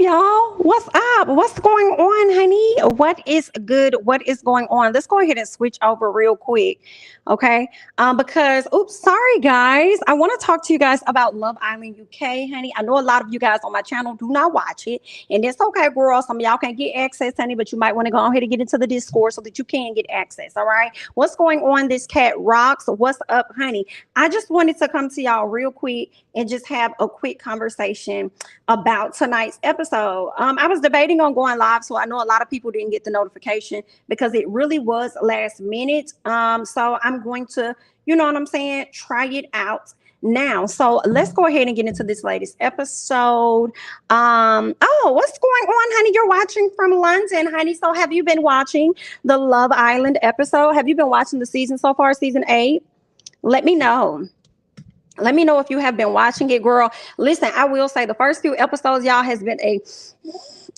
y'all? What's up? What's going on, honey? What is good? What is going on? Let's go ahead and switch over real quick, okay? Because, oops, sorry, guys. I want to talk to you guys about Love Island UK, honey. I know a lot of you guys on my channel do not watch it, and it's okay, girl. Some of y'all can't get access, honey, but you might want to go ahead and get into the Discord so that you can get access, all right? What's going on? This cat rocks. What's up, honey? I just wanted to come to y'all real quick and just have a quick conversation about tonight's episode. I was debating on going live, so I know a lot of people didn't get the notification because it really was last minute. So I'm going to, you know what I'm saying, try it out now. So let's go ahead and get into this latest episode. Oh, what's going on, honey? You're watching from London, honey. So have you been watching the Love Island episode? Have you been watching the season so far, season 8? Let me know. Let me know if you have been watching it, girl. Listen, I will say the first few episodes, y'all, has been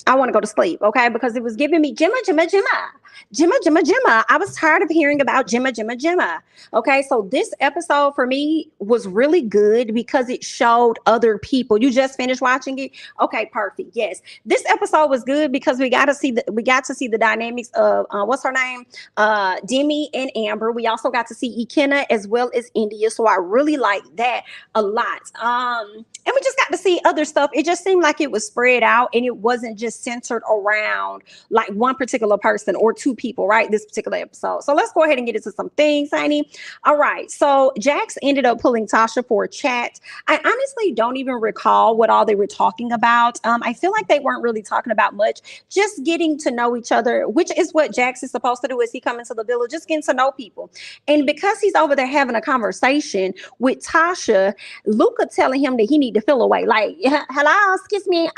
I want to go to sleep, okay? Because it was giving me Gemma. I was tired of hearing about Gemma. Okay, so this episode for me was really good because it showed other people. You just finished watching it? Okay, perfect. Yes, this episode was good because we got to see the dynamics of what's her name, Dami and Amber. We also got to see Ikenna as well as Indiyah. So I really like that a lot. And we just got to see other stuff. It just seemed like it was spread out and it wasn't just centered around like one particular person or two people, right? This particular episode. So let's go ahead and get into some things, honey. All right. So Jax ended up pulling Tasha for a chat. I honestly don't even recall what all they were talking about. I feel like they weren't really talking about much, just getting to know each other, which is what Jax is supposed to do as he comes into the village, just getting to know people. And because he's over there having a conversation with Tasha, Luca telling him that he need to feel away. Like, hello, excuse me.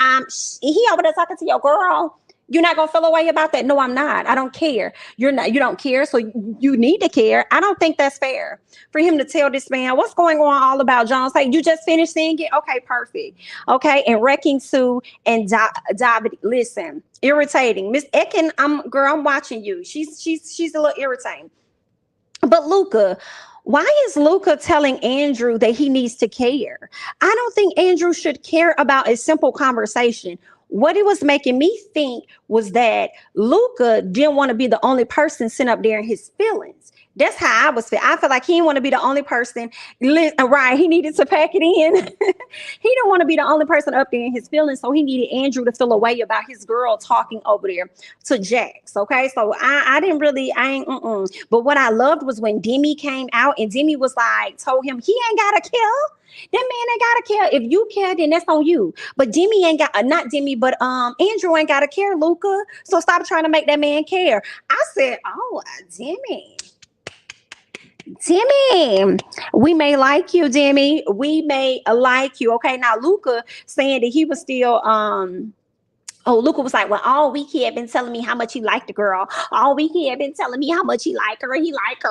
He over there talking to your girl. You're not gonna feel away about that? No, I'm not. I don't care. You don't care, so you need to care. I don't think that's fair for him to tell this man what's going on all about John. Say, you just finished seeing it? Okay, perfect. Okay, and Ekin-Su and Davide. Listen, irritating. Miss Ekin, I'm watching you. She's a little irritating. But Luca, why is Luca telling Andrew that he needs to care? I don't think Andrew should care about a simple conversation. What it was making me think was that Luca didn't want to be the only person sitting up there in his feelings. That's how I was feeling. I felt like he didn't want to be the only person. Right, he needed to pack it in. He didn't want to be the only person up there in his feelings, so he needed Andrew to feel a way about his girl talking over there to Jax. Okay, so But what I loved was when Dami came out and Dami was like, told him he ain't gotta kill. That man ain't gotta care. If you care, then that's on you. But Dami ain't got, not Dami, but Andrew ain't gotta care, Luca. So stop trying to make that man care. I said, oh, Dami, we may like you, Dami. We may like you. Okay, now Luca saying that he was still Luca was like, well, all week he had been telling me how much he liked the girl. All week he had been telling me how much he liked her. He liked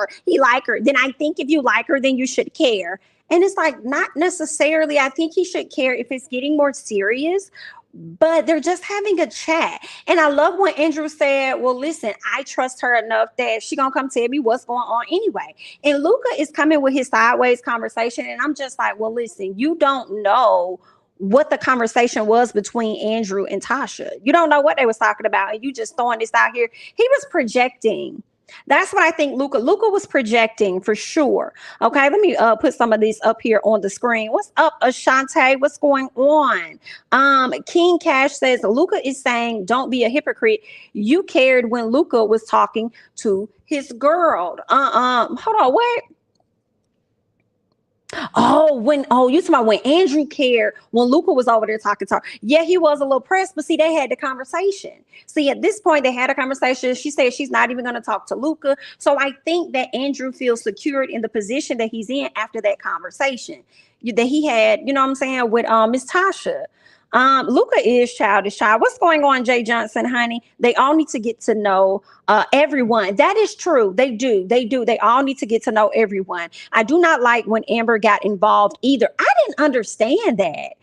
her. Then I think if you like her, then you should care. And it's like, not necessarily. I think he should care if it's getting more serious, but they're just having a chat. And I love when Andrew said, well, listen, I trust her enough that she gonna come tell me what's going on anyway. And Luca is coming with his sideways conversation. And I'm just like, well, listen, you don't know what the conversation was between Andrew and Tasha. You don't know what they was talking about. And you just throwing this out here. He was projecting. That's what I think Luca was projecting for sure. Okay, let me put some of these up here on the screen. What's up, Ashante? What's going on? King Cash says Luca is saying don't be a hypocrite. You cared when Luca was talking to his girl. Hold on, what? You talking about when Andrew cared when Luca was over there talking to her. Yeah, he was a little pressed, but see, they had the conversation. See, at this point, they had a conversation. She said she's not even going to talk to Luca. So I think that Andrew feels secured in the position that he's in after that conversation that he had, you know what I'm saying, with Miss Tasha. Luca is childish. What's going on, Jay Johnson, honey? They all need to get to know everyone. That is true. They do. They all need to get to know everyone. I do not like when Amber got involved either. I didn't understand that.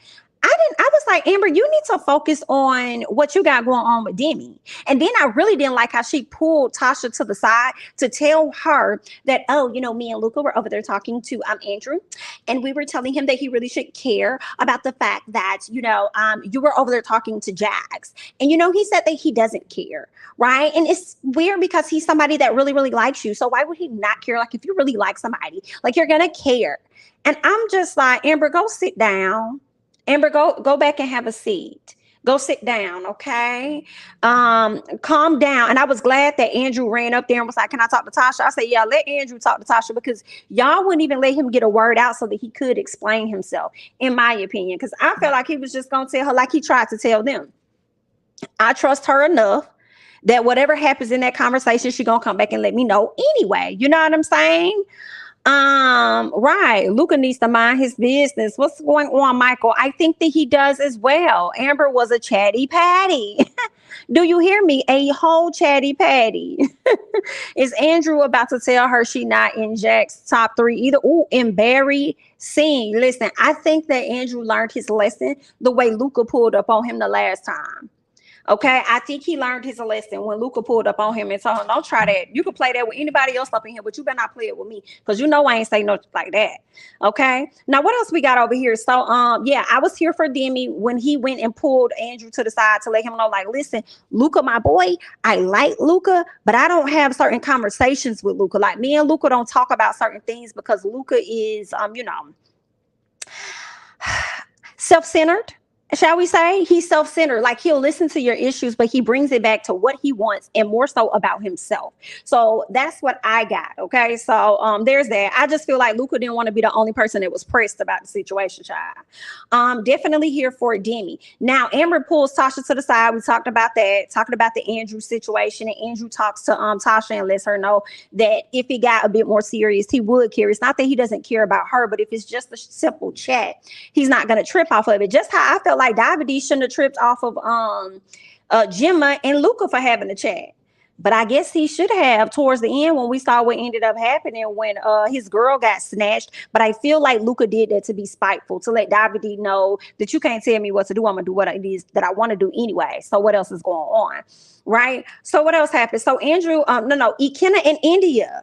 I was like, Amber, you need to focus on what you got going on with Demi. And then I really didn't like how she pulled Tasha to the side to tell her that, oh, me and Luca were over there talking to Andrew, and we were telling him that he really should care about the fact that, you were over there talking to Jax. And, he said that he doesn't care, right? And it's weird because he's somebody that really, really likes you. So why would he not care? Like, if you really like somebody, like, you're going to care. And I'm just like, Amber, go sit down. Amber, go back and have a seat. Go sit down, okay? Calm down. And I was glad that Andrew ran up there and was like, can I talk to Tasha? I said, yeah, let Andrew talk to Tasha, because y'all wouldn't even let him get a word out so that he could explain himself, in my opinion. Because I felt like he was just going to tell her like he tried to tell them. I trust her enough that whatever happens in that conversation, she's going to come back and let me know anyway. You know what I'm saying? Right. Luca needs to mind his business. What's going on, Michael? I think that he does as well. Amber was a chatty patty. Do you hear me? A whole chatty patty. Is Andrew about to tell her she not in Jack's top 3 either? Ooh, embarrassing. Listen, I think that Andrew learned his lesson the way Luca pulled up on him the last time. Okay, I think he learned his lesson when Luca pulled up on him and told him, don't try that. You can play that with anybody else up in here, but you better not play it with me, because I ain't say no like that. Okay, now what else we got over here? So, yeah, I was here for Demi when he went and pulled Andrew to the side to let him know, like, listen, Luca, my boy, I like Luca, but I don't have certain conversations with Luca. Like, me and Luca don't talk about certain things because Luca is, self-centered. Shall we say? He's self-centered. Like, he'll listen to your issues, but he brings it back to what he wants and more so about himself. So that's what I got. Okay. So there's that. I just feel like Luca didn't want to be the only person that was pressed about the situation, child. Definitely here for Demi. Now, Amber pulls Tasha to the side. We talked about that, talking about the Andrew situation. And Andrew talks to Tasha and lets her know that if it got a bit more serious, he would care. It's not that he doesn't care about her, but if it's just a simple chat, he's not going to trip off of it. Just how I felt like Davide shouldn't have tripped off of Gemma and Luca for having a chat. But I guess he should have towards the end when we saw what ended up happening when his girl got snatched. But I feel like Luca did that to be spiteful, to let Davide know that you can't tell me what to do. I'm going to do what it is that I want to do anyway. So what else is going on? Right? So what else happened? So Andrew, Ikenna and Indiyah.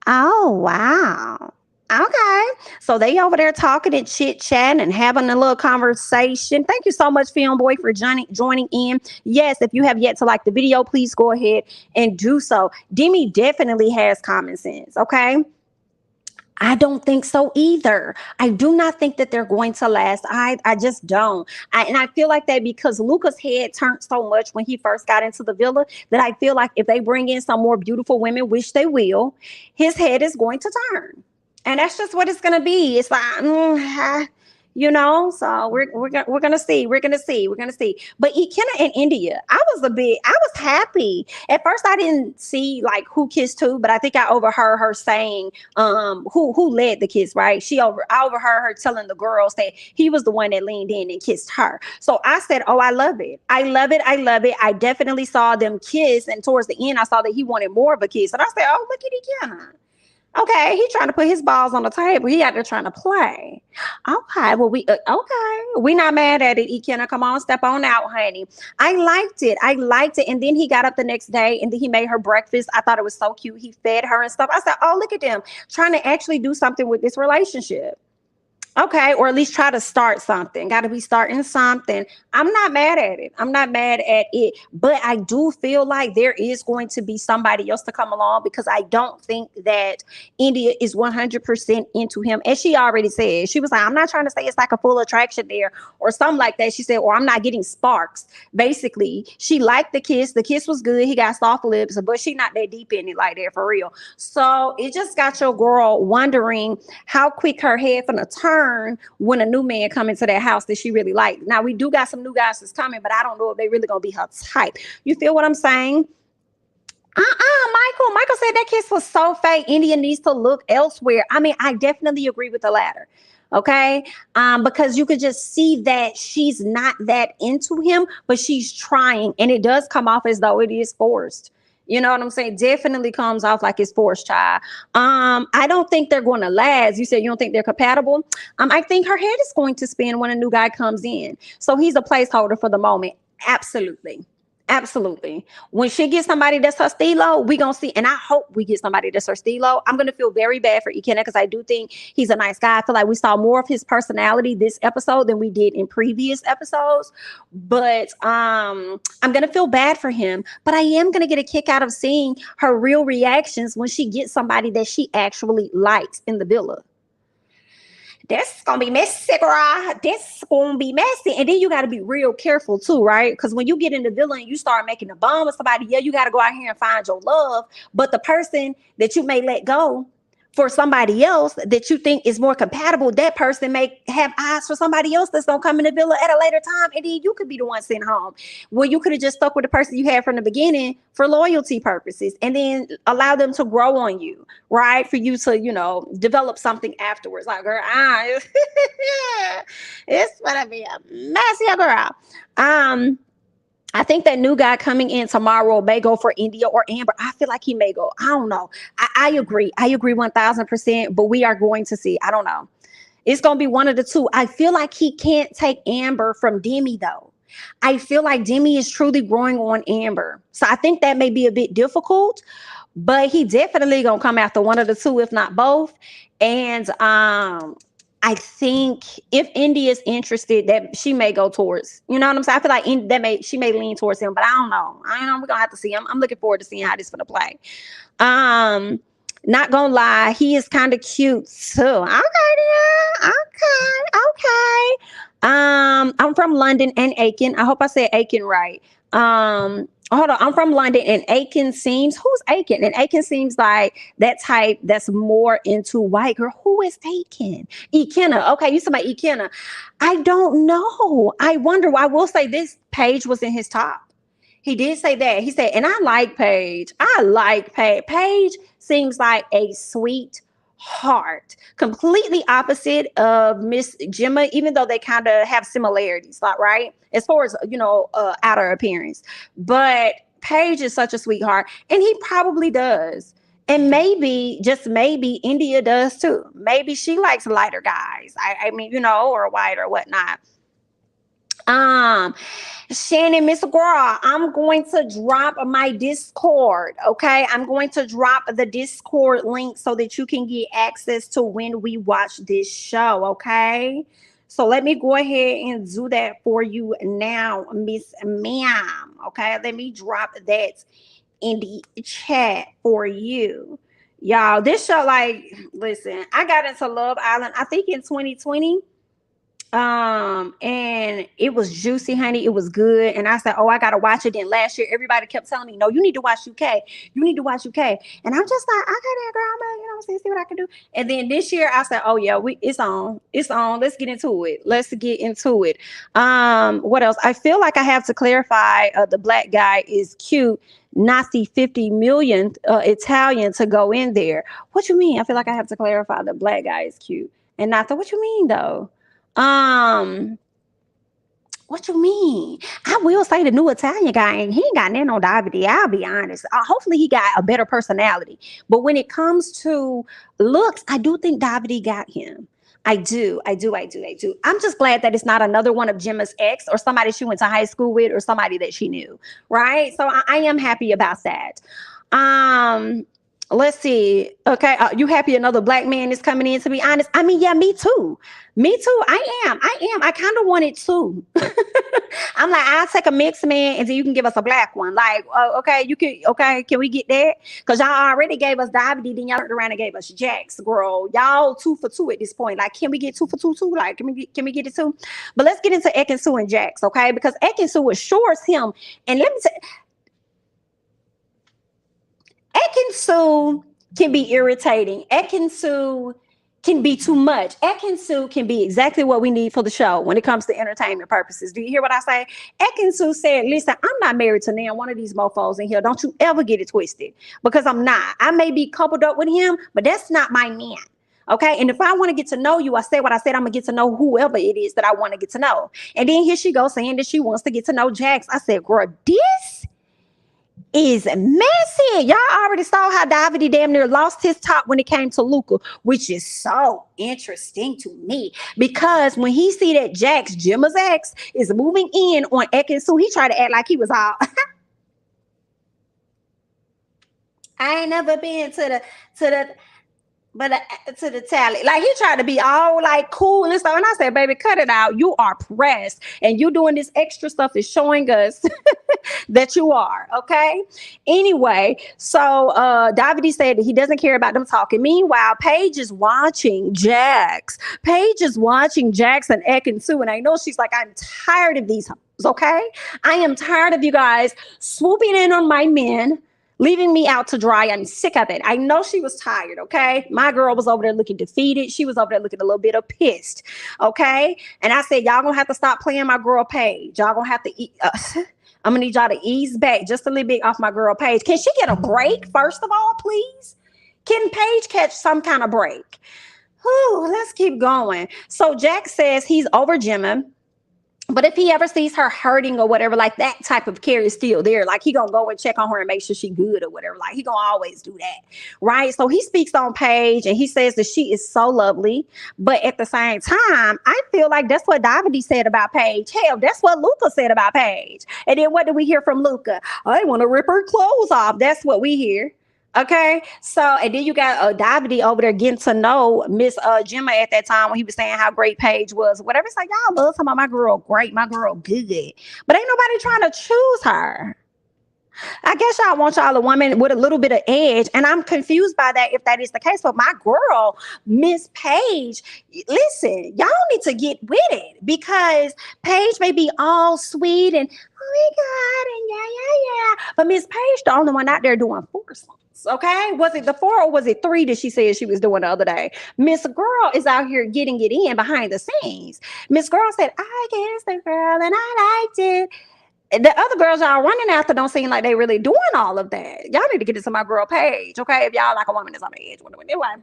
Oh, wow. Okay. So they over there talking and chit-chatting and having a little conversation. Thank you so much, Film Boy, for joining in. Yes, if you have yet to like the video, please go ahead and do so. Demi definitely has common sense, okay? I don't think so either. I do not think that they're going to last. I just don't. And I feel like that because Luca's head turned so much when he first got into the villa that I feel like if they bring in some more beautiful women, which they will, his head is going to turn. And that's just what it's going to be. It's like, so we're going to see. We're going to see. But Ikenna and Indiyah, I was happy. At first, I didn't see like who kissed who, but I think I overheard her saying who led the kiss, right? I overheard her telling the girls that he was the one that leaned in and kissed her. So I said, oh, I love it. I love it. I love it. I definitely saw them kiss. And towards the end, I saw that he wanted more of a kiss. And I said, oh, look at Ikenna. Okay, he trying to put his balls on the table. He out there trying to play. Okay, well, we not mad at it, Ikenna. Come on, step on out, honey. I liked it. And then he got up the next day and then he made her breakfast. I thought it was so cute. He fed her and stuff. I said, oh, look at them trying to actually do something with this relationship. Okay, or at least try to start something. Got to be starting something. I'm not mad at it. But I do feel like there is going to be somebody else to come along because I don't think that Indiyah is 100% into him. As she already said, she was like, I'm not trying to say it's like a full attraction there or something like that. She said, or I'm not getting sparks. Basically, she liked the kiss. The kiss was good. He got soft lips, but she not that deep in it like that for real. So it just got your girl wondering how quick her head finna turn when a new man come into that house that she really liked. Now we do got some new guys that's coming, but I don't know if they really gonna be her type. You feel what I'm saying? Michael said that kiss was so fake. Indiyah needs to look elsewhere. I mean, I definitely agree with the latter. Okay. Because you could just see that she's not that into him, but she's trying. And it does come off as though it is forced. You know what I'm saying? Definitely comes off like it's forced, child. I don't think they're going to last. You said you don't think they're compatible. I think her head is going to spin when a new guy comes in. So he's a placeholder for the moment. Absolutely. Absolutely. When she gets somebody that's her stilo, we gonna see, and I hope we get somebody that's her stilo. I'm gonna feel very bad for Ikenna because I do think he's a nice guy. I feel like we saw more of his personality this episode than we did in previous episodes. But I'm gonna feel bad for him. But I am gonna get a kick out of seeing her real reactions when she gets somebody that she actually likes in the villa. That's gonna be messy, girl. That's gonna be messy. And then you gotta be real careful too, right? Because when you get in the villa and you start making a bond with somebody, yeah, you gotta go out here and find your love. But the person that you may let go for somebody else that you think is more compatible, that person may have eyes for somebody else that's gonna come in the villa at a later time, and then you could be the one sent home. Well, you could have just stuck with the person you had from the beginning for loyalty purposes, and then allow them to grow on you, right? For you to, develop something afterwards. Like, girl, it's gonna be a messy girl. I think that new guy coming in tomorrow may go for Indiyah or Amber. I feel like he may go. I don't know. I agree. I agree 1000%, but we are going to see. I don't know. It's going to be one of the two. I feel like he can't take Amber from Demi, though. I feel like Demi is truly growing on Amber. So I think that may be a bit difficult, but he definitely going to come after one of the two, if not both. And I think if Indiyah is interested, that she may go towards, you know what I'm saying? I feel like she may lean towards him, but I don't know. We're gonna have to see. I'm looking forward to seeing how this is gonna play. Not gonna lie, he is kind of cute too. Okay, yeah. Okay. I'm from London and Aiken. I hope I said Aiken right. Hold on, I'm from London, and who's Aiken? And Aiken seems like that type that's more into white girl. Who is Aiken? Ikenna. Okay, you said about Ikenna. I don't know. I wonder. I will say this Paige was in his top. He did say that. He said, and I like Paige. Paige seems like a sweet heart, completely opposite of Miss Gemma, even though they kind of have similarities, like, right, as far as outer appearance. But Paige is such a sweetheart, and he probably does. And maybe, just maybe, Indiyah does too. Maybe she likes lighter guys. I mean, or white or whatnot. Shannon, Miss Girl, I'm going to drop my Discord. Okay, I'm going to drop the Discord link so that you can get access to when we watch this show. Okay, so let me go ahead and do that for you now, Miss Ma'am. Okay, let me drop that in the chat for you, y'all. This show, like, listen, I got into Love Island, I think in 2020. And it was juicy, honey. It was good. And I said, oh, I gotta watch it. Then last year, everybody kept telling me, no, you need to watch UK. You need to watch UK. And I'm just like, okay, then, girl, I'm gonna, see what I can do. And then this year, I said, oh yeah, it's on. Let's get into it. What else? I feel like I have to clarify. The black guy is cute, not the 50 millionth Italian to go in there. What you mean? I feel like I have to clarify the black guy is cute and not the. What you mean though? What you mean? I will say the new Italian guy, and he ain't got nothing on Davide. I'll be honest. Hopefully he got a better personality. But when it comes to looks, I do think Davide got him. I do. I'm just glad that it's not another one of Gemma's ex or somebody she went to high school with or somebody that she knew. Right. So I am happy about that. Let's see. Okay. You happy another black man is coming in, to be honest? I mean, yeah, me too. I am. I kind of want it too. I'm like, I'll take a mixed man and then you can give us a black one. Like, okay, can we get that? Because y'all already gave us Davide, then y'all turned around and gave us Jax, girl. Y'all 2 for 2 at this point. Like, can we get 2 for 2 too? Like, can we get it too? But let's get into Ekin-Su and Jax, okay? Because Ekin-Su assures him, and let me say, Ekin-Su can be irritating. Ekin-Su can be too much. Ekin-Su can be exactly what we need for the show when it comes to entertainment purposes. Do you hear what I say? Ekin-Su said, listen, I'm not married to now one of these mofos in here. Don't you ever get it twisted, because I'm not. I may be coupled up with him, but that's not my man. Okay. And if I want to get to know you, I said what I said, I'm going to get to know whoever it is that I want to get to know. And then here she goes saying that she wants to get to know Jax. I said, girl, this is messy. Y'all already saw how Davide damn near lost his top when it came to Luca, which is so interesting to me because when he see that Jax, Gemma's ex, is moving in on Ekin-Su, he tried to act like he was all. I ain't never been to the but to the talent, like he tried to be all like cool and stuff. And I said, baby, cut it out. You are pressed, and you doing this extra stuff is showing us that you are okay. Anyway, so Davide said that he doesn't care about them talking. Meanwhile, Paige is watching Jax. Paige is watching Jax and Ekin-Su, and I know she's like, I'm tired of these. Okay, I am tired of you guys swooping in on my men, leaving me out to dry. I'm sick of it. I know she was tired, okay? My girl was over there looking defeated. She was over there looking a little bit of pissed, okay? And I said, y'all gonna have to stop playing my girl Paige. Y'all gonna have to eat. I'm gonna need y'all to ease back just a little bit off my girl Paige. Can she get a break, first of all, please? Can Paige catch some kind of break? Whew, let's keep going. So Jax says he's over Gemma. But if he ever sees her hurting or whatever, like that type of care is still there. Like he gonna go and check on her and make sure she good or whatever. Like he gonna always do that, right? So he speaks on Paige and he says that she is so lovely. But at the same time, I feel like that's what Davide said about Paige. Hell, that's what Luca said about Paige. And then what do we hear from Luca? I want to rip her clothes off. That's what we hear. Okay, so and then you got Davide over there getting to know Miss Gemma at that time when he was saying how great Paige was, whatever. It's like, y'all love talking about my girl great, my girl good, but ain't nobody trying to choose her. I guess y'all want y'all a woman with a little bit of edge, and I'm confused by that if that is the case. But my girl, Miss Paige, listen, y'all need to get with it because Paige may be all sweet and oh my God, and yeah, but Miss Paige, the only one out there doing foursomes. Okay, was it the 4 or was it 3 that she said she was doing the other day? Miss Girl is out here getting it in behind the scenes. Miss Girl said, I kissed the girl and I liked it. The other girls y'all running after don't seem like they really doing all of that. Y'all need to get into my girl Paige, okay? If y'all like a woman that's on the edge. Anyway,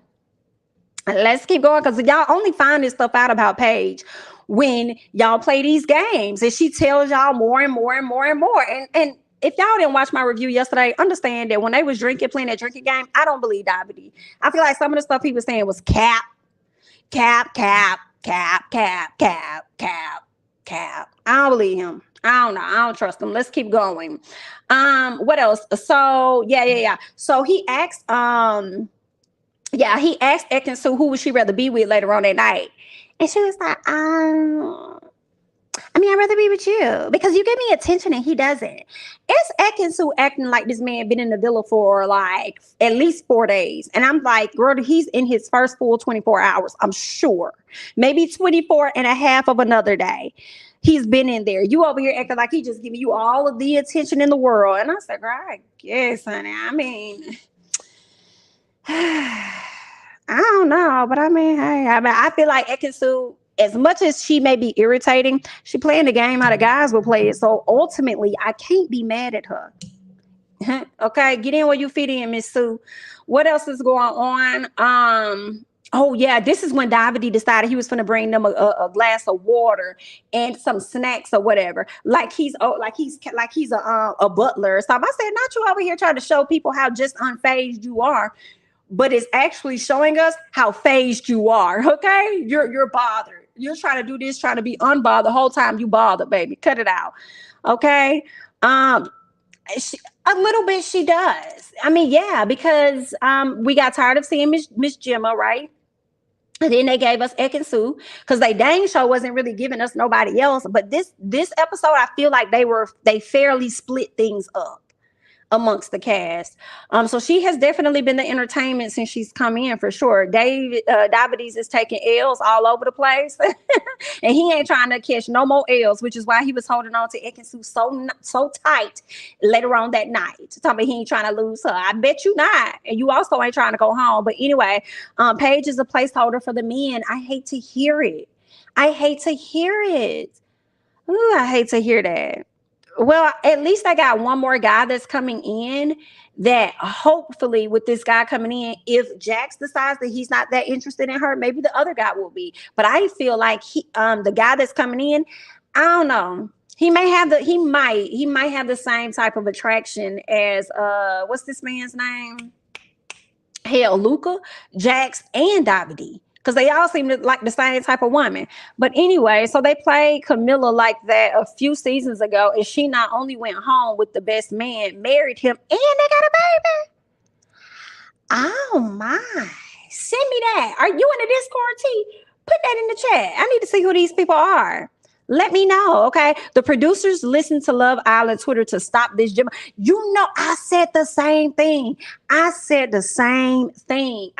let's keep going because y'all only find this stuff out about Paige when y'all play these games and she tells y'all more and more and more and more. And if y'all didn't watch my review yesterday, understand that when they was playing that drinking game, I don't believe Davide. I feel like some of the stuff he was saying was cap. I don't believe him. I don't know. I don't trust him. Let's keep going. What else? So yeah. So he asked Ekin-Su who would she rather be with later on that night. And she was like, I'd rather be with you because you give me attention and he doesn't. It's Ekin-Su acting like this man been in the villa for like at least 4 days. And I'm like, girl, he's in his first full 24 hours. I'm sure. Maybe 24 and a half of another day. He's been in there. You over here acting like he just giving you all of the attention in the world. And I said, girl, I guess, honey. I don't know. But hey, I feel like Ekin-Su, as much as she may be irritating, she playing the game how the guys will play it. So ultimately, I can't be mad at her. Okay, get in where you fit in, Miss Sue. What else is going on? Oh yeah, this is when Davide decided he was going to bring them a glass of water and some snacks or whatever. Like he's a butler or something. I said, not you over here trying to show people how just unfazed you are, but it's actually showing us how phased you are. Okay, you're bothered. You're trying to do this, trying to be unbothered the whole time. You bothered, baby. Cut it out. Okay. A little bit she does. Yeah, because we got tired of seeing Miss Gemma, right? And then they gave us Ekin-Su because they dang show wasn't really giving us nobody else. But this episode, I feel like they fairly split things up amongst the cast. So she has definitely been the entertainment since she's come in for sure. Davides is taking L's all over the place. And he ain't trying to catch no more L's, which is why he was holding on to Ekin-Su so tight later on that night. Tell me he ain't trying to lose her. I bet you not. And you also ain't trying to go home. But anyway, Paige is a placeholder for the men. I hate to hear it. Ooh, I hate to hear that. Well, at least I got one more guy that's coming in that hopefully with this guy coming in, if Jax decides that he's not that interested in her, maybe the other guy will be. But I feel like the guy that's coming in, I don't know. He might have the same type of attraction as what's this man's name? Hell, Luca, Jax, and Davide. Because they all seem to like the same type of woman. But anyway, so they played Camilla like that a few seasons ago, and she not only went home with the best man, married him, and they got a baby. Oh my. Send me that. Are you in the Discord, T? Put that in the chat. I need to see who these people are. Let me know, okay? The producers listen to Love Island Twitter to stop this. You know, I said the same thing. I said the same thing.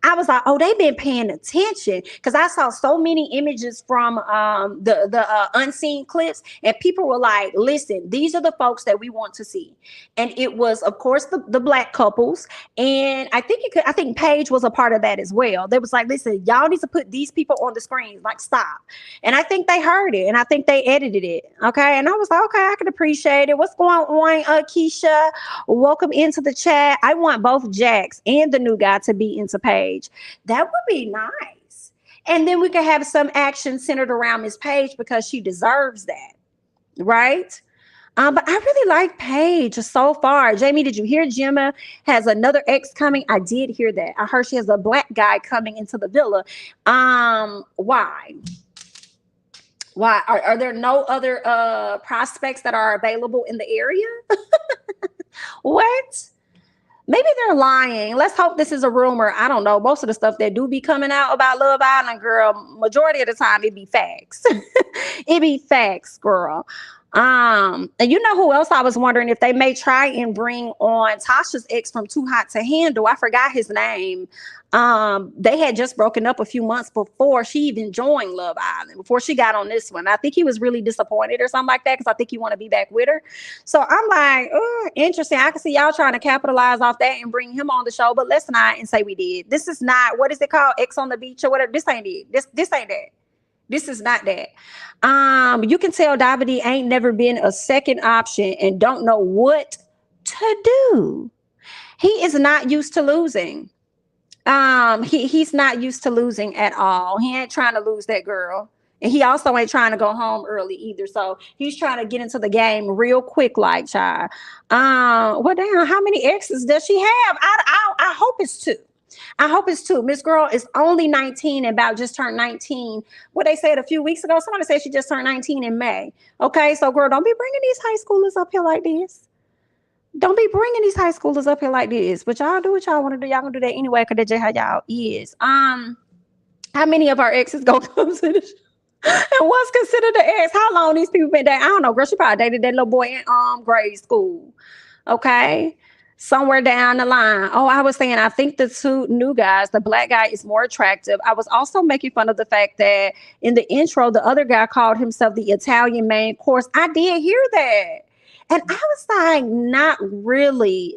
I was like, oh, they've been paying attention because I saw so many images from the unseen clips, and people were like, listen, these are the folks that we want to see. And it was, of course, the black couples. And I think Paige was a part of that as well. They was like, listen, y'all need to put these people on the screens, like stop. And I think they heard it, and I think they edited it. Okay. And I was like, okay, I can appreciate it. What's going on, Keisha? Welcome into the chat. I want both Jax and the new guy to be into Paige. That would be nice. And then we could have some action centered around Miss Paige because she deserves that. Right? But I really like Paige so far. Jamie, did you hear Gemma has another ex coming? I did hear that. I heard she has a black guy coming into the villa. Why? Why? Are there no other prospects that are available in the area? What? Maybe they're lying. Let's hope this is a rumor. I don't know. Most of the stuff that do be coming out about Love Island, girl, majority of the time it be facts. It be facts, girl. And you know who else I was wondering if they may try and bring on Tasha's ex from Too Hot to Handle. I forgot his name. They had just broken up a few months before she even joined Love Island, before she got on this one. I think he was really disappointed or something like that because I think he want to be back with her. So I'm like, oh, interesting. I can see y'all trying to capitalize off that and bring him on the show, but let's not and say we did. This is not, what is it called? X on the Beach or whatever. This ain't it. This ain't that. This is not that. You can tell Davide ain't never been a second option and don't know what to do. He is not used to losing. He's not used to losing at all. He ain't trying to lose that girl. And he also ain't trying to go home early either. So he's trying to get into the game real quick, like child. Well, damn, how many exes does she have? I hope it's two. I hope it's two. Miss Girl is only 19 and about just turned 19. What they said a few weeks ago, somebody said she just turned 19 in May. Okay, so girl, don't be bringing these high schoolers up here like this. Don't be bringing these high schoolers up here like this. But y'all do what y'all want to do. Y'all gonna do that anyway because that's just how y'all is. How many of our exes gonna come to the show? And what's considered an ex? How long these people been dating? I don't know, girl. She probably dated that little boy in grade school. Okay. Somewhere down the line. Oh, I was saying, I think the two new guys, the black guy is more attractive. I was also making fun of the fact that in the intro, the other guy called himself the Italian main course. I did hear that. And I was like, not really.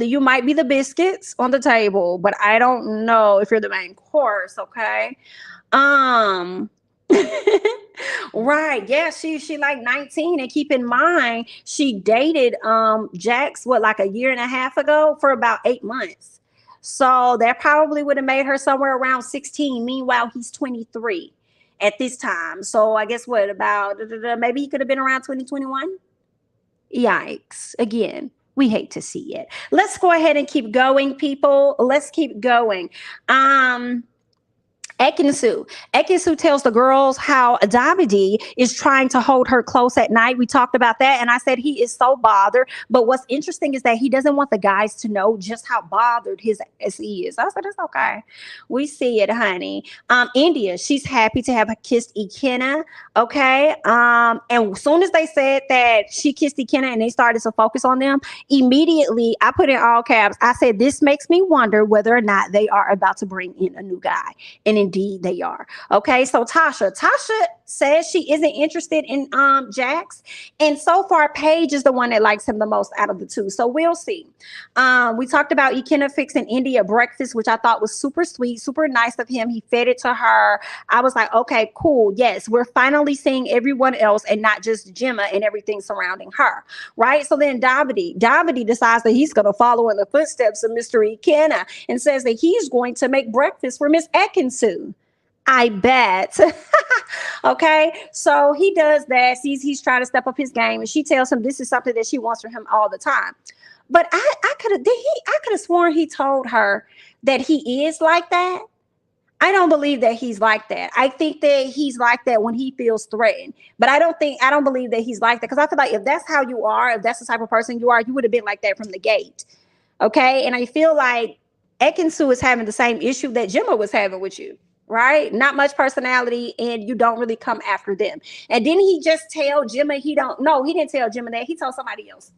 You might be the biscuits on the table, but I don't know if you're the main course, okay? Right. Yeah, she like 19, and keep in mind she dated Jax like a year and a half ago for about 8 months. So that probably would have made her somewhere around 16. Meanwhile, he's 23 at this time. So I guess what about maybe he could have been around 2021. Yikes. Again, we hate to see it. Let's go ahead and keep going, people. Let's keep going. Ekin-Su tells the girls how Davide is trying to hold her close at night. We talked about that, and I said he is so bothered. But what's interesting is that he doesn't want the guys to know just how bothered his ass is. I said, it's okay. We see it, honey. Indiyah, she's happy to have kissed Ikenna. Okay. And as soon as they said that she kissed Ikenna and they started to focus on them, immediately I put in all caps. I said, this makes me wonder whether or not they are about to bring in a new guy. And indeed they are. Okay, so Tasha says she isn't interested in Jax, and so far Paige is the one that likes him the most out of the two, so we'll see. We talked about Ikenna fixing Indiyah breakfast, which I thought was super sweet, super nice of him. He fed it to her. I was like, okay, cool. Yes, we're finally seeing everyone else and not just Gemma and everything surrounding her, right? So then Davide decides that he's going to follow in the footsteps of Mr. Ikenna and says that he's going to make breakfast for Miss Ekin-Su. I bet. Okay, so he does that. He's trying to step up his game, and she tells him this is something that she wants from him all the time. But I could have sworn he told her that he is like that. I don't believe that he's like that. I think that he's like that when he feels threatened. But I don't believe that he's like that because I feel like if that's how you are, if that's the type of person you are, you would have been like that from the gate. Okay. And I feel like Ekin-Su is having the same issue that Gemma was having with you. Right? Not much personality, and you don't really come after them. And didn't he just tell Gemma he don't no, he didn't tell Gemma that. He told somebody else.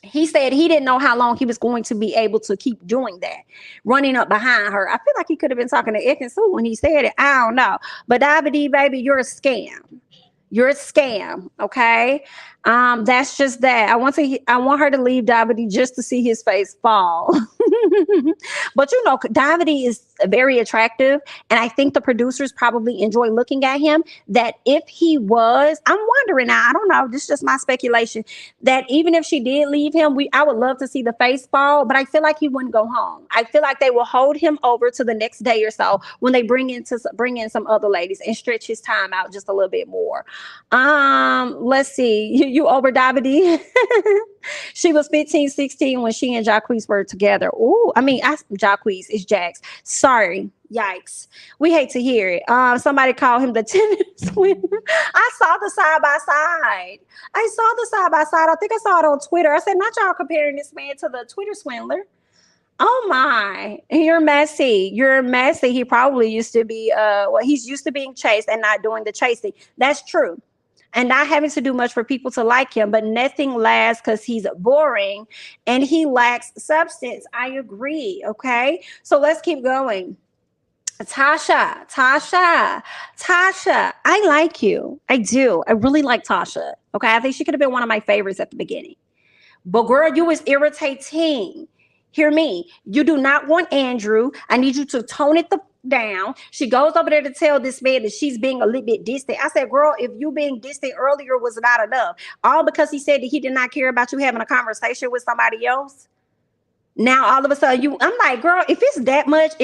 He said he didn't know how long he was going to be able to keep doing that, running up behind her. I feel like he could have been talking to Ekin-Su when he said it. I don't know. But Davide, baby, you're a scam. You're a scam, okay? That's just that. I want her to leave Davide just to see his face fall. But you know, Davide is very attractive, and I think the producers probably enjoy looking at him. That if he was, I'm wondering now, I don't know, this is just my speculation, that even if she did leave him, I would love to see the face fall, but I feel like he wouldn't go home. I feel like they will hold him over to the next day or so when they bring in some other ladies and stretch his time out just a little bit more. Let's see. You over Davide? She was 15, 16 when she and Jacquees were together. Oh, I mean, Jacquees is Jax. Sorry. Yikes. We hate to hear it. Somebody called him the tennis swindler. I saw the side by side. I think I saw it on Twitter. I said, not y'all comparing this man to the Twitter swindler. Oh my, you're messy. You're messy. He probably used to be, he's used to being chased and not doing the chasing. That's true. And not having to do much for people to like him, but nothing lasts because he's boring and he lacks substance. I agree. Okay. So let's keep going. Tasha. I like you. I do. I really like Tasha. Okay. I think she could have been one of my favorites at the beginning. But girl, you was irritating. Hear me. You do not want Andrew. I need you to tone it down. She goes over there to tell this man that she's being a little bit distant. I said, girl, if you being distant earlier was not enough, all because he said that he did not care about you having a conversation with somebody else. Now all of a sudden I'm like, girl, if it's that much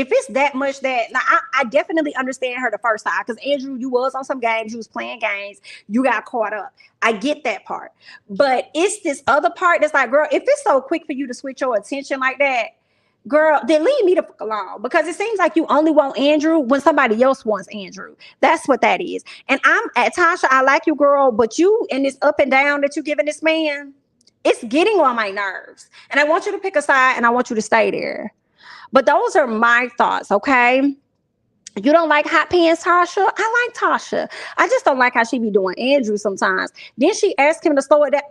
that now I definitely understand her the first time because Andrew, you was on some games, you was playing games, you got caught up. I get that part, but it's this other part that's like, girl, if it's so quick for you to switch your attention like that, girl, then leave me the fuck alone because it seems like you only want Andrew when somebody else wants Andrew. That's what that is. And I'm at Tasha, I like you, girl, but you in this up and down that you giving this man, it's getting on my nerves. And I want you to pick a side and I want you to stay there. But those are my thoughts, okay? You don't like hot pants, Tasha? I like Tasha. I just don't like how she be doing Andrew sometimes. Then she asked him to slow it down.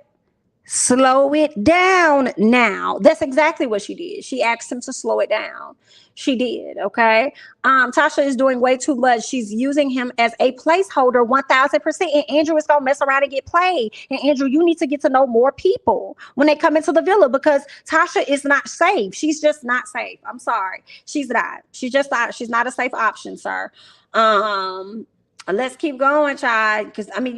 Slow it down now. That's exactly what she did. She asked him to slow it down. She did. Okay. Tasha is doing way too much. She's using him as a placeholder 1000%. And Andrew is going to mess around and get played. And Andrew, you need to get to know more people when they come into the villa because Tasha is not safe. She's just not safe. I'm sorry. She's not. She's just not. She's not a safe option, sir. Let's keep going, child. Because I mean,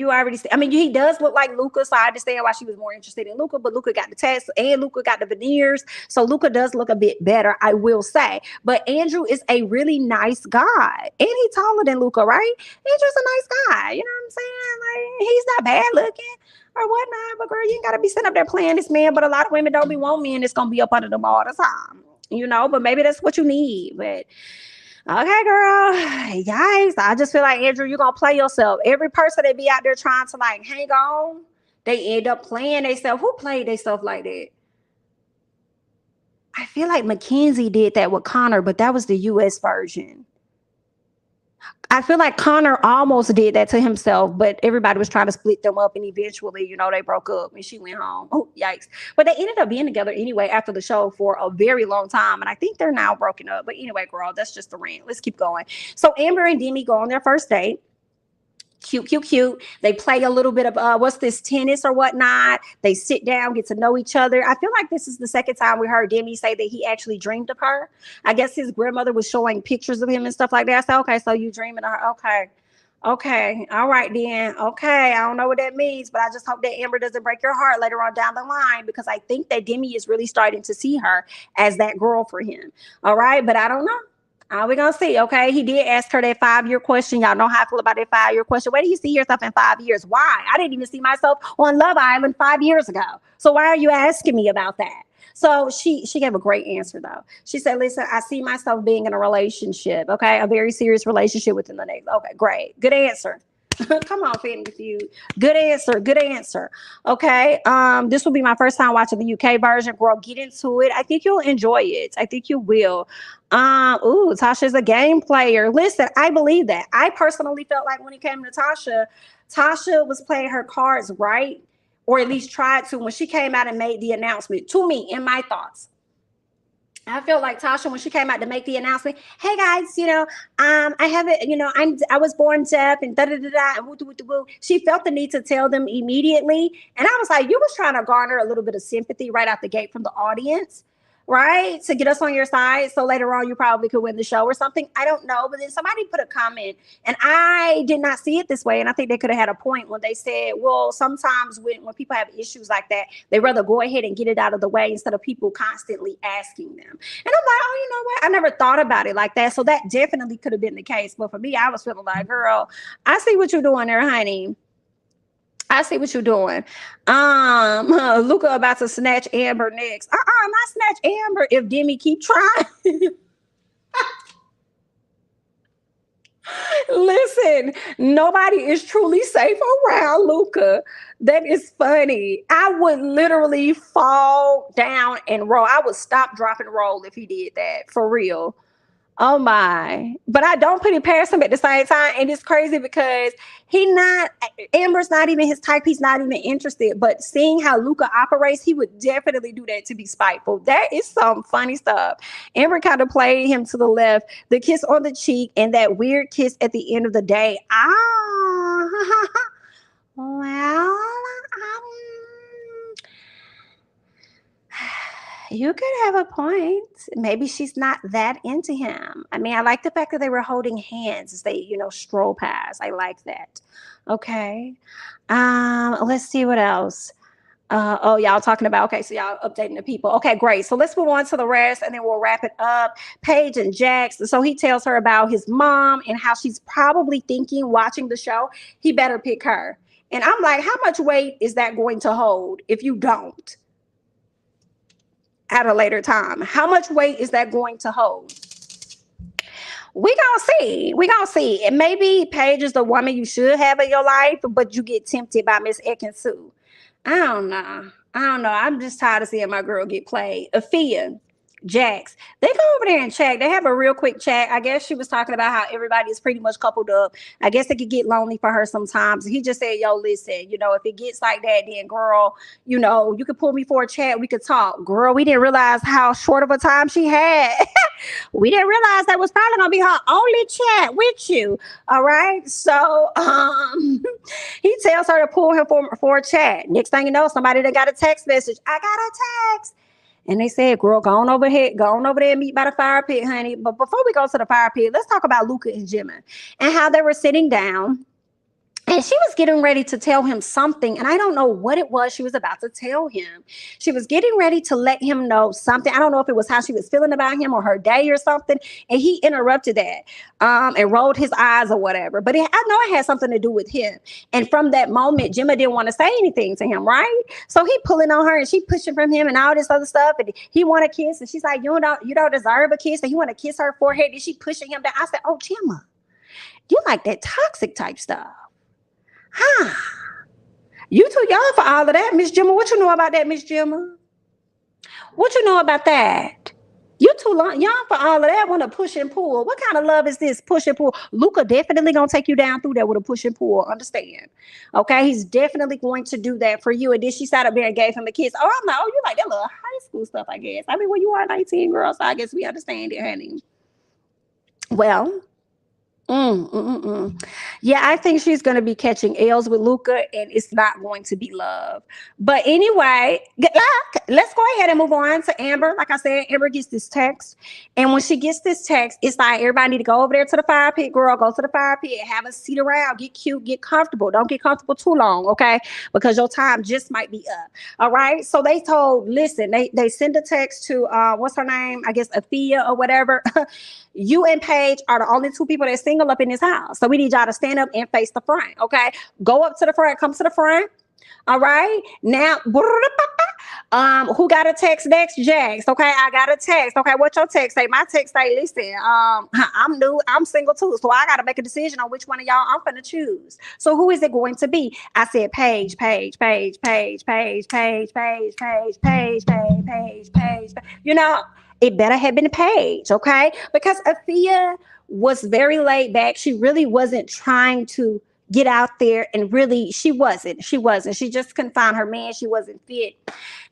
he does look like Luca, so I understand why she was more interested in Luca. But Luca got the test, and Luca got the veneers, so Luca does look a bit better, I will say. But Andrew is a really nice guy, and he's taller than Luca, right? Andrew's a nice guy. You know what I'm saying? Like he's not bad looking or whatnot. But girl, you ain't gotta be sitting up there playing this man. But a lot of women don't be wanting men that's gonna be up under them all the time, you know. But maybe that's what you need, but. Okay, girl. Yikes. I just feel like, Andrew, you're going to play yourself. Every person that be out there trying to like hang on, they end up playing themselves. Who played themselves like that? I feel like Mackenzie did that with Connor, but that was the US version. I feel like Connor almost did that to himself, but everybody was trying to split them up, and eventually, you know, they broke up and she went home. Oh, yikes. But they ended up being together anyway after the show for a very long time, and I think they're now broken up. But anyway, girl, that's just the rant. Let's keep going. So Amber and Demi go on their first date. Cute. They play a little bit of what's this, tennis or whatnot. They sit down, get to know each other. I feel like this is the second time we heard Demi say that he actually dreamed of her. I guess his grandmother was showing pictures of him and stuff like that. I said, okay, so you dreaming of her? Okay, all right then. Okay, I don't know what that means, but I just hope that Amber doesn't break your heart later on down the line, because I think that Demi is really starting to see her as that girl for him. All right, but I don't know. We're gonna see. Okay, he did ask her that 5-year question. Y'all know how I feel about that 5-year question. Where do you see yourself in 5 years? Why? I didn't even see myself on Love Island 5 years ago. So why are you asking me about that? So she gave a great answer though. She said, "Listen, I see myself being in a relationship. Okay, a very serious relationship within the next." Okay, great, good answer. Come on, Fanny Feud. Good answer. Good answer. Okay. This will be my first time watching the UK version. Girl, get into it. I think you'll enjoy it. I think you will. Tasha's a game player. Listen, I believe that. I personally felt like when it came to Tasha, Tasha was playing her cards right, or at least tried to when she came out and made the announcement. To me, in my thoughts, I feel like Tasha when she came out to make the announcement. Hey guys, I have it. I was born deaf and da da da da and woo woo woo. She felt the need to tell them immediately, and I was like, you was trying to garner a little bit of sympathy right out the gate from the audience, right? To get us on your side, so later on you probably could win the show or something. I don't know, but then somebody put a comment, and I did not see it this way, and I think they could have had a point when they said, well, sometimes when people have issues like that, they rather go ahead and get it out of the way instead of people constantly asking them. And I'm like, oh, you know what? I never thought about it like that. So that definitely could have been the case. But for me, I was feeling like, girl, I see what you're doing there, honey. I see what you're doing. Luca about to snatch Amber next. Not snatch Amber if Demi keep trying. Listen, nobody is truly safe around Luca. That is funny. I would literally fall down and roll. I would stop, drop, and roll if he did that. For real. Oh my. But I don't put it past him at the same time. And it's crazy because Amber's not even his type. He's not even interested. But seeing how Luca operates, he would definitely do that to be spiteful. That is some funny stuff. Amber kind of played him to the left, the kiss on the cheek, and that weird kiss at the end of the day. Well, you could have a point. Maybe she's not that into him. I mean, I like the fact that they were holding hands as they, stroll past. I like that. Okay. Let's see what else. Y'all talking about, okay, so y'all updating the people. Okay, great. So let's move on to the rest and then we'll wrap it up. Paige and Jax. So he tells her about his mom and how she's probably thinking, watching the show, he better pick her. And I'm like, how much weight is that going to hold if you don't? At a later time, how much weight is that going to hold? We gonna see. And maybe Paige is the woman you should have in your life, but you get tempted by Miss Ekin-Su. I don't know. I'm just tired of seeing my girl get played. Afia, Jax, they go over there and chat. They have a real quick chat. I guess she was talking about how everybody is pretty much coupled up. I guess it could get lonely for her sometimes. He just said, yo, listen, if it gets like that, then girl, you could pull me for a chat. We could talk. Girl, we didn't realize how short of a time she had. We didn't realize that was probably gonna be her only chat with you. All right. So he tells her to pull him for a chat. Next thing you know, somebody that got a text message. I got a text. And they said, girl, go on over there and meet by the fire pit, honey. But before we go to the fire pit, let's talk about Luca and Gemma and how they were sitting down. And she was getting ready to tell him something. And I don't know what it was she was about to tell him. She was getting ready to let him know something. I don't know if it was how she was feeling about him or her day or something. And he interrupted that and rolled his eyes or whatever. But I know it had something to do with him. And from that moment, Gemma didn't want to say anything to him, right? So he pulling on her and she pushing from him and all this other stuff. And he want a kiss. And she's like, you don't deserve a kiss. And he want to kiss her forehead. And she pushing him down. I said, oh, Gemma, you like that toxic type stuff. You too young for all of that, Miss Gemma. What you know about that, Miss Gemma? What you know about that? You too young for all of that. Want to push and pull. What kind of love is this? Push and pull. Luca definitely gonna take you down through that with a push and pull. Understand? Okay, he's definitely going to do that for you. And then she sat up there and gave him a kiss. Oh, I'm like, you like that little high school stuff, I guess. I mean, when you are 19, girl, so I guess we understand it, honey. Well, Yeah, I think she's going to be catching L's with Luca, and it's not going to be love. But anyway, good luck. Let's go ahead and move on to Amber. Like I said, Amber gets this text, and when she gets this text, it's like everybody need to go over there to the fire pit. Girl, go to the fire pit, have a seat around, get cute, get comfortable. Don't get comfortable too long, okay? Because your time just might be up. All right. So they told, listen, they send a text to what's her name? I guess Athea or whatever. You and Paige are the only two people that's single up in this house. So we need y'all to stand up and face the front. Okay. Go up to the front, come to the front. All right. Now, who got a text next? Jax. Okay, I got a text. Okay, what your text say? My text say, listen, I'm new, I'm single too. So I gotta make a decision on which one of y'all I'm gonna choose. So who is it going to be? I said Paige, Paige, Paige, Paige, Paige, Paige, Paige, Paige, Paige, Paige, Paige, Paige. You know, it better have been Paige, okay? Because Athea was very laid back. She really wasn't trying to get out there, and really she just couldn't find her man. She wasn't fit,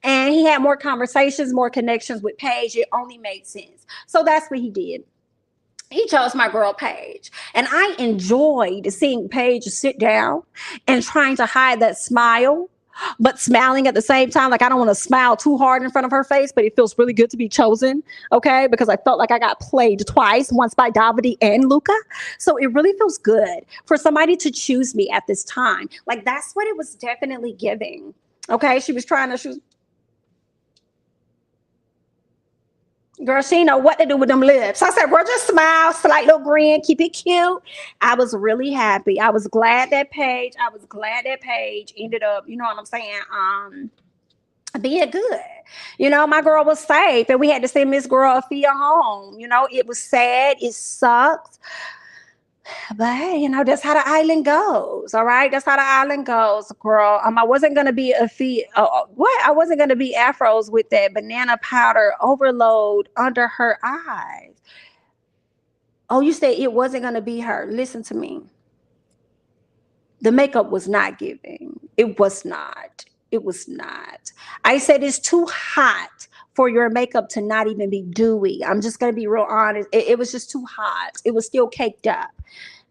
and he had more conversations, more connections with Paige. It only made sense, so that's what he did. He chose my girl Paige, and I enjoyed seeing Paige sit down and trying to hide that smile, but smiling at the same time. Like, I don't want to smile too hard in front of her face, but it feels really good to be chosen, okay? Because I felt like I got played twice, once by Davide and Luca. So it really feels good for somebody to choose me at this time. Like, that's what it was definitely giving. Okay, she was trying to choose. Girl, she know what to do with them lips. I said, girl, just smile, slight little grin, keep it cute. I was really happy. I was glad that Paige ended up, you know what I'm saying, being good. You know, my girl was safe, and we had to send Miss Girl Athea home. You know, it was sad, it sucked. But hey, you know, that's how the island goes. All right. That's how the island goes, girl. I wasn't gonna be a fee what? I wasn't gonna be afros with that banana powder overload under her eyes. Oh, you said it wasn't gonna be her. Listen to me. The makeup was not giving. It was not. It was not. I said it's too hot for your makeup to not even be dewy. I'm just gonna be real honest. It was just too hot. It was still caked up.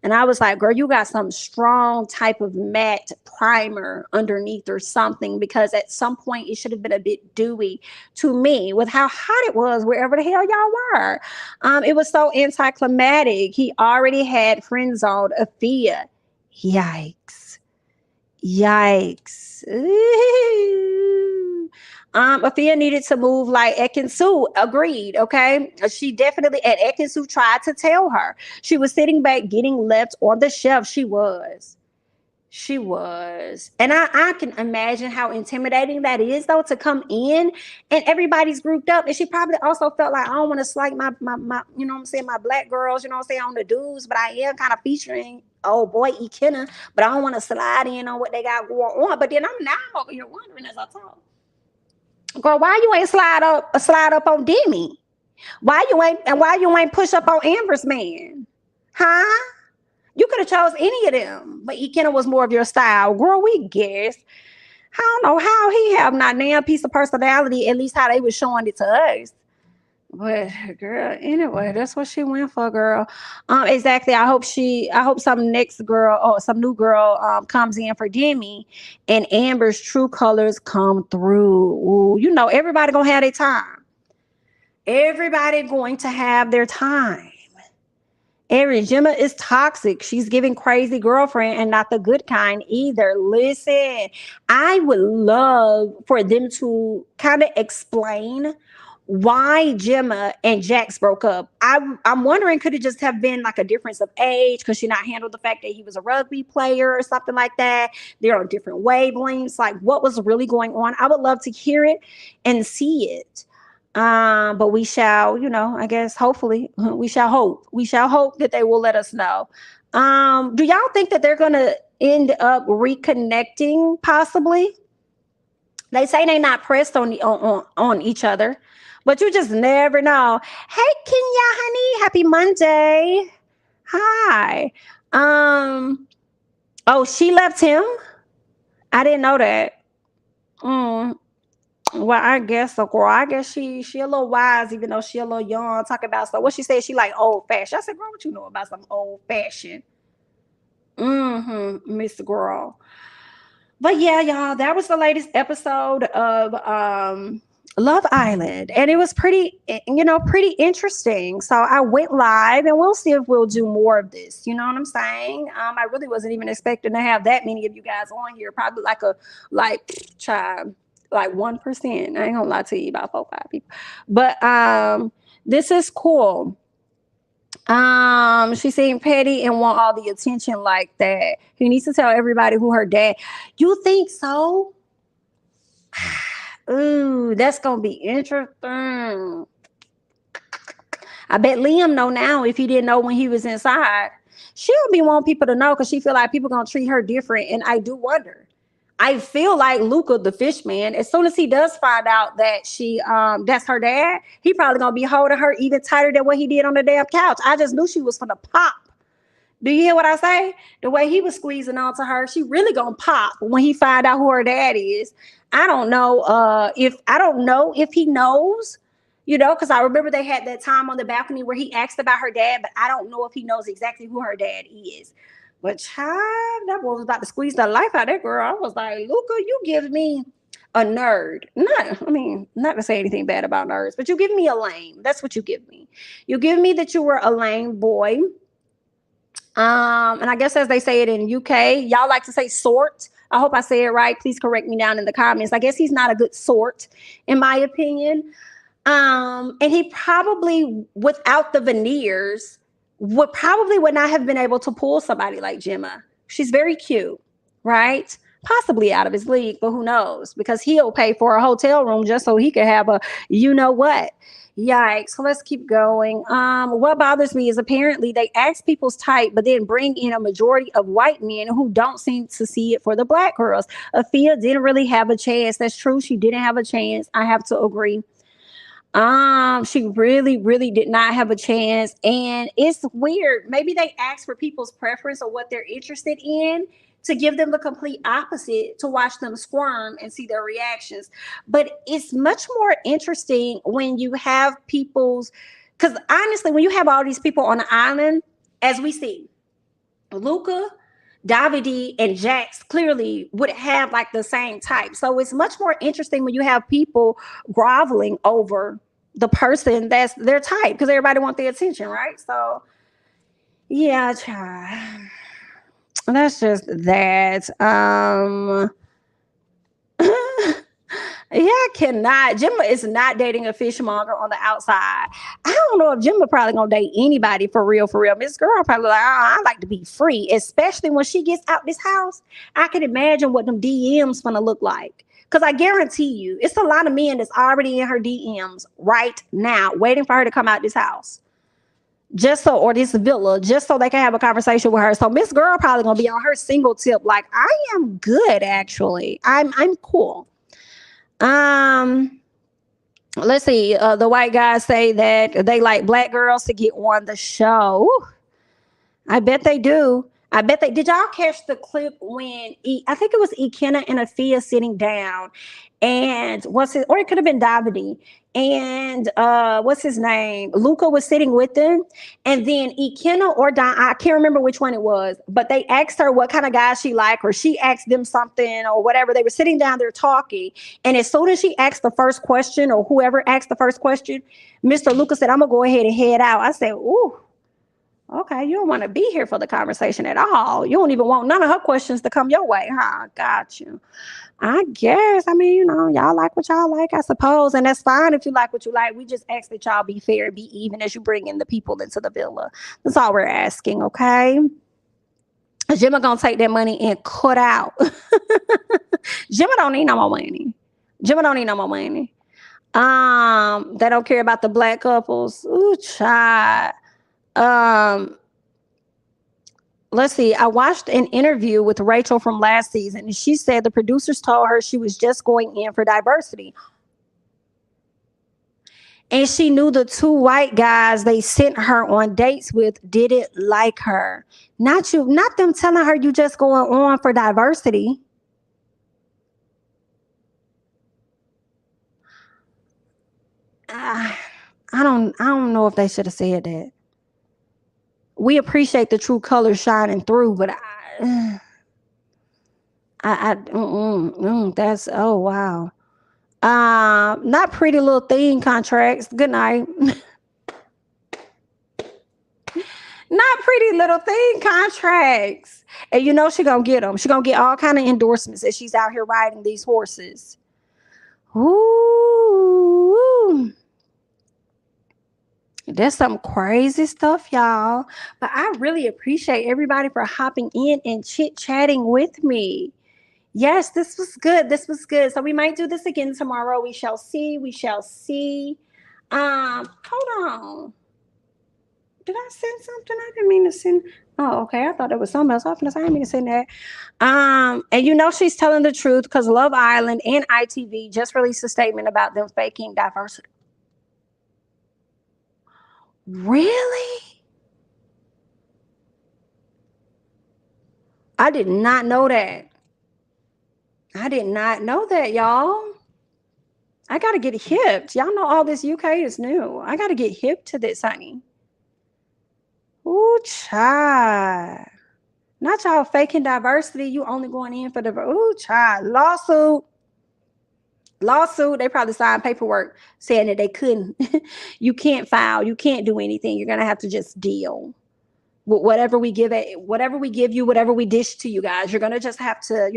And I was like, girl, you got some strong type of matte primer underneath or something, because at some point it should have been a bit dewy to me with how hot it was wherever the hell y'all were. It was so anticlimactic. He already had friend zoned Athea. Yikes. Yikes. Ooh. Athea needed to move like Ekin-Su. Agreed. Okay. She definitely, and Ekin-Su tried to tell her. She was sitting back getting left on the shelf. She was. She was. And I can imagine how intimidating that is, though, to come in and everybody's grouped up. And she probably also felt like, I don't want to slight my you know what I'm saying, my black girls, you know what I'm saying, on the dudes, but I am kind of featuring old boy Ikenna, but I don't want to slide in on what they got going on. But then I'm now over here wondering as I talk, girl, why you ain't slide up on Demi? Why you ain't push up on Amber's man? Huh? You could have chose any of them, but Ikenna was more of your style. Girl, we guess. I don't know how he have not damn piece of personality, at least how they was showing it to us. But girl, anyway, that's what she went for, girl. Exactly. I hope some next girl or some new girl comes in for Demi and Amber's true colors come through. Ooh, you know, everybody gonna have their time. Everybody going to have their time. Gemma is toxic. She's giving crazy girlfriend and not the good kind either. Listen, I would love for them to kind of explain why Gemma and Jax broke up. I'm wondering, could it just have been like a difference of age? Could she not handle the fact that he was a rugby player or something like that? They're on different wavelengths. Like, what was really going on? I would love to hear it and see it. But we shall, you know, I guess hopefully we shall hope that they will let us know. Do y'all think that they're gonna end up reconnecting possibly? They say they're not pressed on each other, but you just never know. Hey Kenya, honey, happy Monday. Hi. Oh, she left him. I didn't know that. Well, I guess so, girl. I guess she a little wise, even though she a little young. Talk about so what she said. She like old fashioned. I said, girl, what you know about some old fashioned? Mm-hmm, Miss Girl. But yeah, y'all, that was the latest episode of Love Island, and it was pretty, pretty interesting. So I went live, and we'll see if we'll do more of this. You know what I'm saying? I really wasn't even expecting to have that many of you guys on here. Probably like child, like 1%. I ain't gonna lie to you, about 4, 5 people. But this is cool. She seemed petty and want all the attention like that. He needs to tell everybody who her dad. You think so? Ooh, that's gonna be interesting. I bet Liam know now if he didn't know when he was inside. She'll be wanting people to know because she feel like people gonna treat her different. And I do wonder. I feel like Luca, the fish man, as soon as he does find out that that's her dad, he probably gonna be holding her even tighter than what he did on the damn couch. I just knew she was gonna pop. Do you hear what I say? The way he was squeezing onto her, she really gonna pop when he find out who her dad is. I don't know if he knows, because I remember they had that time on the balcony where he asked about her dad, but I don't know if he knows exactly who her dad is. But child, that boy was about to squeeze the life out of that girl. I was like, Luca, you give me a nerd. Not to say anything bad about nerds, but you give me a lame. That's what you give me. You give me that you were a lame boy. And I guess as they say it in UK, y'all like to say sort. I hope I say it right. Please correct me down in the comments. I guess he's not a good sort, in my opinion. And he probably, without the veneers, would not have been able to pull somebody like Gemma. She's very cute, right? Possibly out of his league, but who knows? Because he'll pay for a hotel room just so he can have a you know what. Yikes. So let's keep going. What bothers me is apparently they ask people's type, but then bring in a majority of white men who don't seem to see it for the black girls. Afia didn't really have a chance. That's true. She didn't have a chance. I have to agree. She really, really did not have a chance. And it's weird. Maybe they ask for people's preference or what they're interested in to give them the complete opposite to watch them squirm and see their reactions. But it's much more interesting when you have because honestly, when you have all these people on the island, as we see, Luca, Davide, and Jax clearly would have like the same type. So it's much more interesting when you have people groveling over the person that's their type because everybody wants their attention, right? So yeah, child. That's just that. Yeah, I cannot. Gemma is not dating a fishmonger on the outside. I don't know if Gemma probably gonna date anybody for real, for real. Miss Girl probably like, oh, I like to be free, especially when she gets out this house. I can imagine what them DMs gonna look like. Because I guarantee you, it's a lot of men that's already in her DMs right now, waiting for her to come out this house. Or this villa, just so they can have a conversation with her. So Miss Girl probably gonna be on her single tip, like, I am good, actually. I'm cool. Let's see. The white guys say that they like black girls to get on the show. I bet they do. Did y'all catch the clip when I think it was Ikenna and Indiyah sitting down, and or it could have been Davide, and what's his name? Luca was sitting with them, and then Ikenna or Dami, I can't remember which one it was, but they asked her what kind of guy she liked, or she asked them something or whatever. They were sitting down there talking, and as soon as she asked the first question, or whoever asked the first question, Mr. Luca said, "I'm gonna go ahead and head out." I said, "Ooh. Okay, you don't want to be here for the conversation at all. You don't even want none of her questions to come your way, huh? Got you. I guess. I mean, y'all like what y'all like, I suppose. And that's fine if you like what you like. We just ask that y'all be fair and be even as you bring in the people into the villa. That's all we're asking, okay? Gemma gonna take that money and cut out. Gemma don't need no more money. Gemma don't need no more money. They don't care about the black couples. Ooh, child. Let's see. I watched an interview with Rachel from last season, and she said the producers told her she was just going in for diversity. And she knew the 2 white guys they sent her on dates with didn't like her. Not them telling her you just going on for diversity. I don't know if they should have said that. We appreciate the true colors shining through, but that's, oh wow. Not pretty little thing contracts. Good night. Not pretty little thing contracts. And you know she gonna get them. She gonna get all kind of endorsements as she's out here riding these horses. Ooh. That's some crazy stuff, y'all. But I really appreciate everybody for hopping in and chit-chatting with me. Yes, this was good. This was good. So we might do this again tomorrow. We shall see. We shall see. Hold on. Did I send something? I didn't mean to send. Oh, okay. I thought it was something else. I didn't mean to send that. And you know she's telling the truth because Love Island and ITV just released a statement about them faking diversity. Really? I did not know that. I did not know that, y'all. I gotta get hipped. Y'all know all this UK is new. I gotta get hip to this, honey. Ooh, child. Not y'all faking diversity. You only going in for the ooh, child. Lawsuit. They probably signed paperwork saying that they couldn't. You can't file. You can't do anything. You're gonna have to just deal with whatever we give it, whatever we give you, whatever we dish to you guys. You're gonna just have to,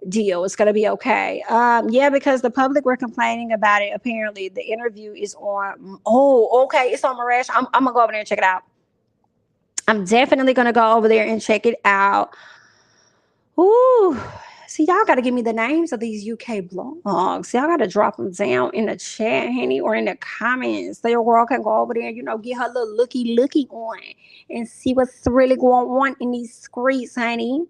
deal. It's gonna be okay. Yeah, because the public were complaining about it. Apparently, the interview is on. Oh, okay, it's on Marash. I'm gonna go over there and check it out. I'm definitely gonna go over there and check it out. Ooh, see, y'all got to give me the names of these UK blogs. Y'all got to drop them down in the chat, honey, or in the comments. So your girl can go over there and, get her little looky on and see what's really going on in these streets, honey.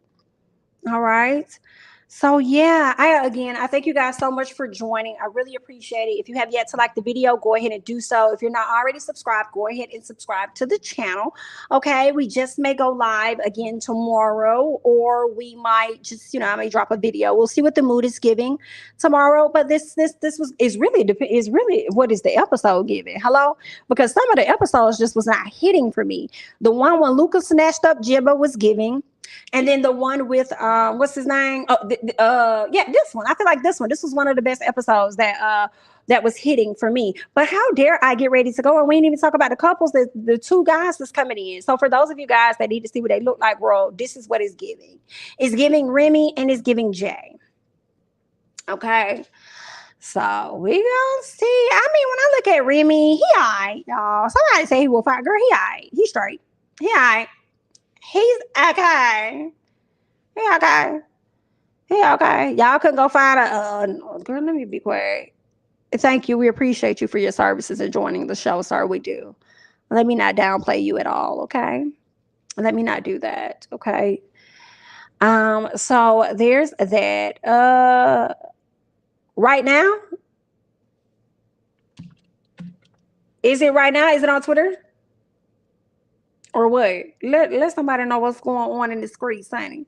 All right. So yeah, I thank you guys so much for joining. I really appreciate it. If you have yet to like the video, go ahead and do so. If you're not already subscribed, go ahead and subscribe to the channel. Okay, we just may go live again tomorrow, or we might just, I may drop a video. We'll see what the mood is giving tomorrow. But this is really what is the episode giving? Hello, because some of the episodes just was not hitting for me. The one when Luca snatched up Gemma was giving. And then the one with what's his name? Oh, yeah, this one. I feel like this was one of the best episodes that was hitting for me. But how dare I get ready to go? And we didn't even talk about the couples, the two guys that's coming in. So for those of you guys that need to see what they look like, bro, this is what it's giving. It's giving Remy and it's giving Jay. Okay. So we gonna see. I mean, when I look at Remy, he all right, y'all. Somebody say he will fight. Girl, he all right. He straight. He all right. He's okay. He okay. He okay. Y'all couldn't go find a girl. Let me be quiet. Thank you. We appreciate you for your services and joining the show, sir. We do. Let me not downplay you at all. Okay. Let me not do that. Okay. So there's that. Right now. Is it right now? Is it on Twitter? Or what? Let somebody know what's going on in the streets, honey.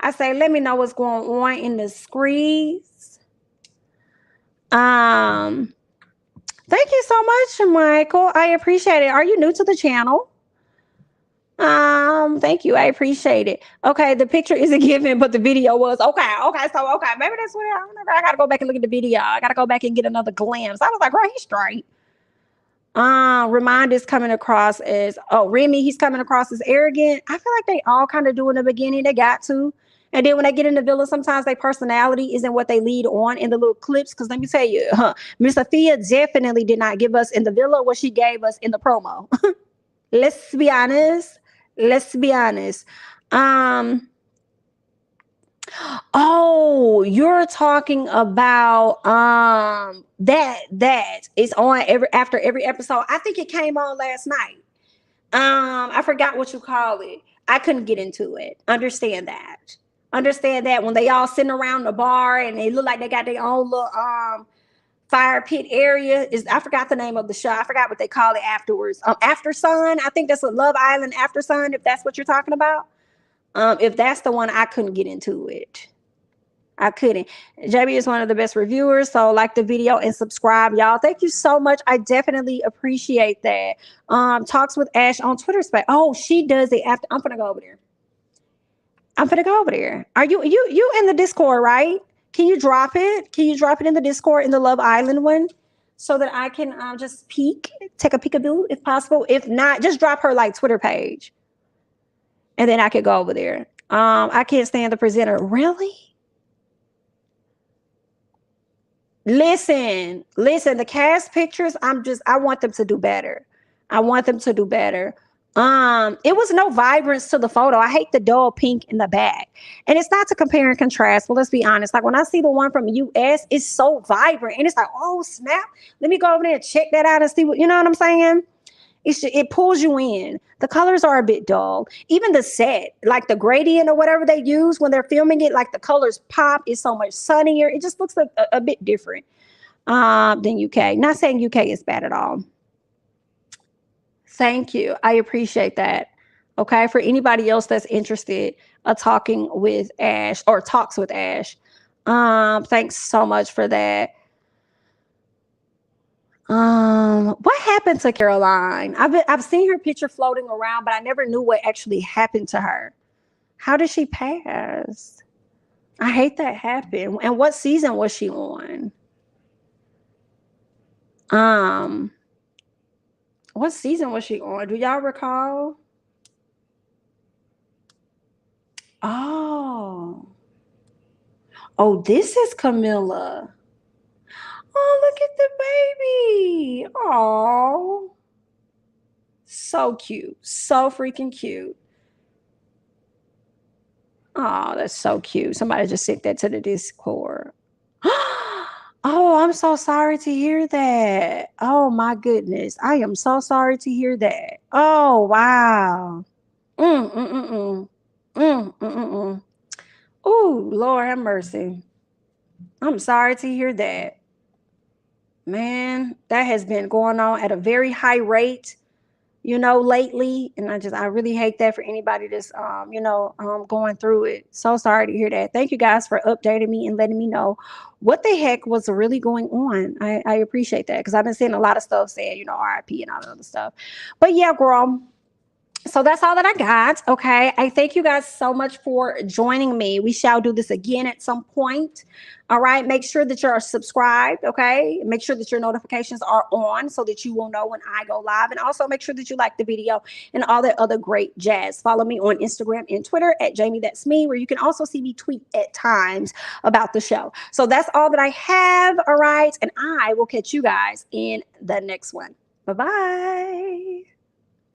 I say, let me know what's going on in the streets. Thank you so much, Michael. I appreciate it. Are you new to the channel? Thank you. I appreciate it. Okay, the picture isn't given, but the video was. Okay. So, maybe that's what I don't know. I got to go back and look at the video. I got to go back and get another glimpse. I was like, girl, he's straight. Remind is coming across as, Remy, he's coming across as arrogant. I feel like they all kind of do in the beginning. They got to. And then when they get in the villa, sometimes their personality isn't what they lead on in the little clips. Because let me tell you, Miss Sophia definitely did not give us in the villa what she gave us in the promo. Let's be honest. Oh, you're talking about that is on after every episode. I think it came on last night. I forgot what you call it. I couldn't get into it. Understand that when they all sitting around the bar and they look like they got their own little fire pit area. I forgot the name of the show. I forgot what they call it afterwards. After Sun. I think that's a Love Island After Sun, if that's what you're talking about. If that's the one, I couldn't get into it. I couldn't. JB is one of the best reviewers. So like the video and subscribe, y'all. Thank you so much. I definitely appreciate that. Talks with Ash on Twitter space. Oh, she does it after. I'm gonna go over there. I'm gonna go over there. Are you in the Discord, right? Can you drop it? Can you drop it in the Discord in the Love Island one? So that I can just take a peekaboo if possible. If not, just drop her like Twitter page. And then I could go over there. I can't stand the presenter. Really? Listen, the cast pictures, I want them to do better. I want them to do better. It was no vibrance to the photo. I hate the dull pink in the back. And it's not to compare and contrast, but let's be honest. Like when I see the one from US, it's so vibrant. And it's like, oh snap. Let me go over there and check that out and see what, you know what I'm saying? It pulls you in. The colors are a bit dull. Even the set, like the gradient or whatever they use when they're filming it, like the colors pop. It's so much sunnier. It just looks a bit different than UK. Not saying UK is bad at all. Thank you. I appreciate that. Okay. For anybody else that's interested, talking with Ash or talks with Ash. Thanks so much for that. What happened to Caroline? I've seen her picture floating around, but I never knew what actually happened to her. How did she pass? I hate that happened. And what season was she on? What season was she on? Do y'all recall? Oh, this is Camilla. Oh, look at the baby. Oh, so cute. So freaking cute. Oh, that's so cute. Somebody just sent that to the Discord. Oh, I'm so sorry to hear that. Oh my goodness. I am so sorry to hear that. Oh, wow. Oh, Lord have mercy. I'm sorry to hear that. Man, that has been going on at a very high rate, lately. And I really hate that for anybody that's, going through it. So sorry to hear that. Thank you guys for updating me and letting me know what the heck was really going on. I appreciate that because I've been seeing a lot of stuff saying, RIP and all that other stuff. But yeah, girl. So that's all that I got. Okay. I thank you guys so much for joining me. We shall do this again at some point. All right. Make sure that you're subscribed. Okay. Make sure that your notifications are on so that you will know when I go live. And also make sure that you like the video and all that other great jazz. Follow me on Instagram and Twitter at jamithatsme, where you can also see me tweet at times about the show. So that's all that I have. All right. And I will catch you guys in the next one. Bye-bye.